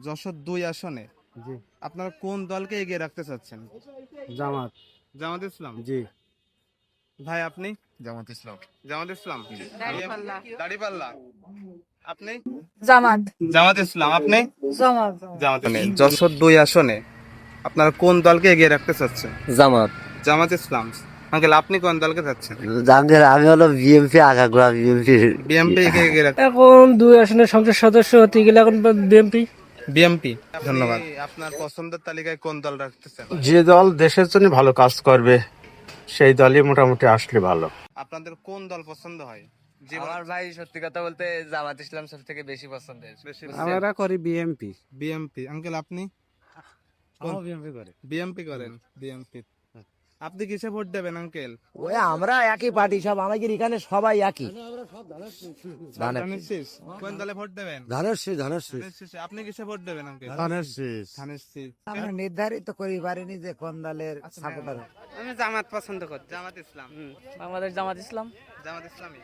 যশোর 2 আসনে জি। আপনারা কোন দলকে এগিয়ে রাখতে চাচ্ছেন? জামাত। জামাত ইসলাম। জি। ভাই আপনি? জামাত ইসলাম। জামাত ইসলাম। দাড়িপাল্লা। আপনি? জামাত। জামাত ইসলাম। আপনি? জামাত। জামাত। যশোর 2 আসনে আপনারা কোন দলকে এগিয়ে রাখতে চাচ্ছেন? জামাত। জামাত ইসলাম। আঙ্কেল আপনি কোন দলকে চাচ্ছেন? জাঙ্গের আমি হলো বিএমপি আগাগোড়া বিএমপি। বিএমপি কে এগিয়ে রাখতে? এখন 2 আসনের সংসদ সদস্য হতে গেলে এখন বিএনপি। বিএমপি। ধন্যবাদ। আপনার পছন্দের তালিকায় কোন দল রাখতেছেন? যে দল দেশের জন্য ভালো কাজ করবে সেই দলই মোটামুটি আসলে ভালো। আপনাদের কোন দল পছন্দ হয়? আমার ভাই সত্যি কথা বলতে জামাত ইসলাম সব থেকে বেশি পছন্দের। আমরা করি বিএমপি। বিএমপি। আঙ্কেল আপনি? বিএমপি করে। বিএমপি করেন। বিএমপি। আপনি কিসে ভোট দেবেন আঙ্কেল? ওই আমরা একই পার্টি সব আমাদের এখানে সবাই একই। ধানের শীষ। কোন দলে ভোট দেবেন? ধানের শীষ। ধানের শীষে। আপনি কিসে ভোট দেবেন আঙ্কেল? ধানের শীষ। ধানের শীষ। আমরা নির্ধারিত করি পারিনি যে কোন দলের সাপোর্টার। আমি জামাত পছন্দ করি। জামাত ইসলাম। বাংলাদেশ জামাত ইসলাম। জামাত ইসলামী।